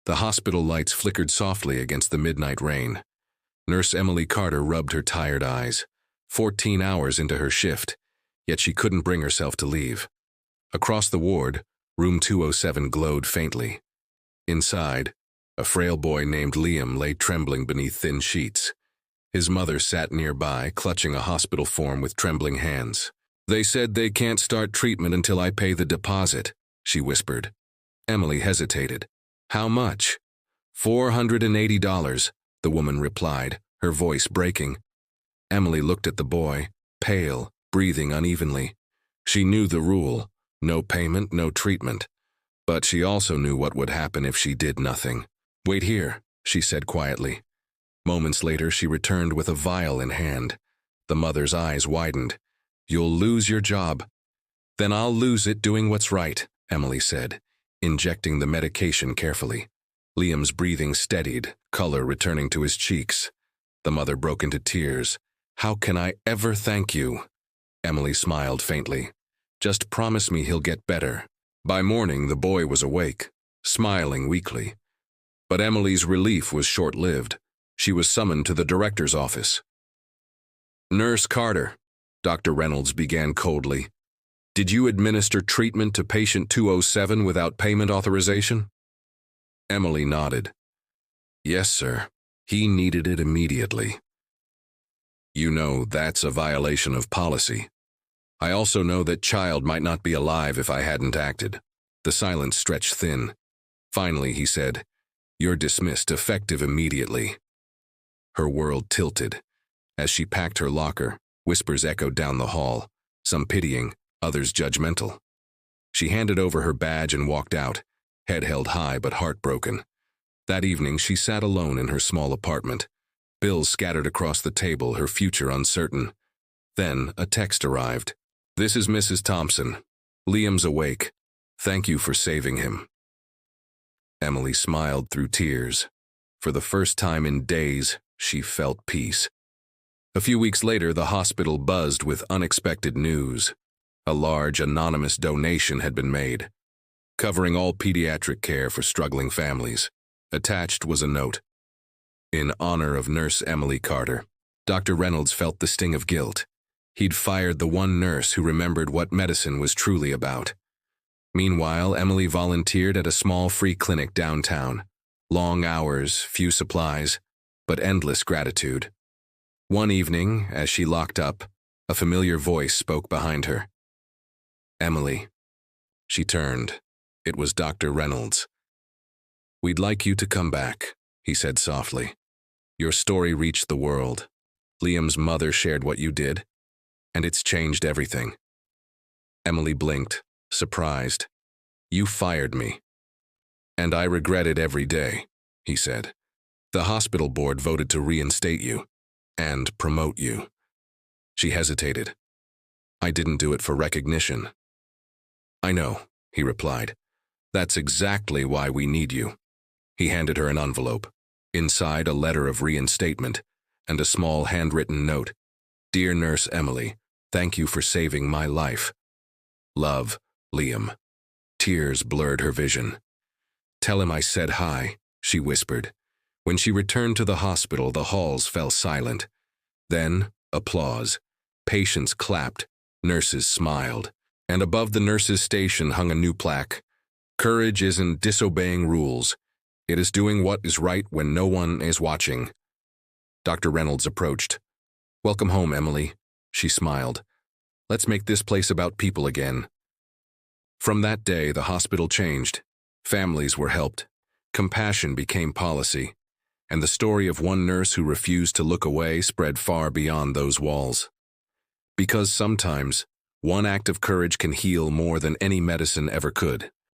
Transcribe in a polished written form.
The hospital lights flickered softly against the midnight rain. Nurse Emily Carter rubbed her tired eyes. 14 hours into her shift, yet she couldn't bring herself to leave. Across the ward, room 207 glowed faintly. Inside, a frail boy named Liam lay trembling beneath thin sheets. His mother sat nearby, clutching a hospital form with trembling hands. "They said they can't start treatment until I pay the deposit," she whispered. Emily hesitated. "How much?" $480, the woman replied, her voice breaking. Emily looked at the boy, pale, breathing unevenly. She knew the rule: no payment, no treatment. But she also knew what would happen if she did nothing. "Wait here," she said quietly. Moments later, she returned with a vial in hand. The mother's eyes widened. "You'll lose your job." "Then I'll lose it doing what's right," Emily said, injecting the medication carefully. Liam's breathing steadied, color returning to his cheeks. The mother broke into tears. "How can I ever thank you?" Emily smiled faintly. "Just promise me he'll get better." By morning, the boy was awake, smiling weakly. But Emily's relief was short-lived. She was summoned to the director's office. "Nurse Carter," Dr. Reynolds began coldly, "did you administer treatment to patient 207 without payment authorization?" Emily nodded. "Yes, sir. He needed it immediately." "You know that's a violation of policy. I also know that child might not be alive if I hadn't acted." The silence stretched thin. Finally, he said, "You're dismissed, effective immediately." Her world tilted. As she packed her locker, whispers echoed down the hall, some pitying, others judgmental. She handed over her badge and walked out, head held high but heartbroken. That evening, she sat alone in her small apartment. Bills scattered across the table, her future uncertain. Then a text arrived. "This is Mrs. Thompson. Liam's awake. Thank you for saving him." Emily smiled through tears. For the first time in days, she felt peace. A few weeks later, the hospital buzzed with unexpected news. A large, anonymous donation had been made, covering all pediatric care for struggling families. Attached was a note. "In honor of Nurse Emily Carter." Dr. Reynolds felt the sting of guilt. He'd fired the one nurse who remembered what medicine was truly about. Meanwhile, Emily volunteered at a small free clinic downtown. Long hours, few supplies, but endless gratitude. One evening, as she locked up, a familiar voice spoke behind her. "Emily." She turned. It was Dr. Reynolds. "We'd like you to come back," he said softly. "Your story reached the world. Liam's mother shared what you did, and it's changed everything." Emily blinked, surprised. "You fired me." "And I regret it every day," he said. "The hospital board voted to reinstate you and promote you." She hesitated. "I didn't do it for recognition." "I know," he replied. "That's exactly why we need you." He handed her an envelope. Inside, a letter of reinstatement and a small handwritten note. "Dear Nurse Emily, thank you for saving my life. Love, Liam." Tears blurred her vision. "Tell him I said hi," she whispered. When she returned to the hospital, the halls fell silent. Then, applause. Patients clapped, nurses smiled, and above the nurses' station hung a new plaque. "Courage isn't disobeying rules. It is doing what is right when no one is watching." Dr. Reynolds approached. "Welcome home, Emily," she smiled. "Let's make this place about people again." From that day, the hospital changed. Families were helped. Compassion became policy. And the story of one nurse who refused to look away spread far beyond those walls. Because sometimes, one act of courage can heal more than any medicine ever could.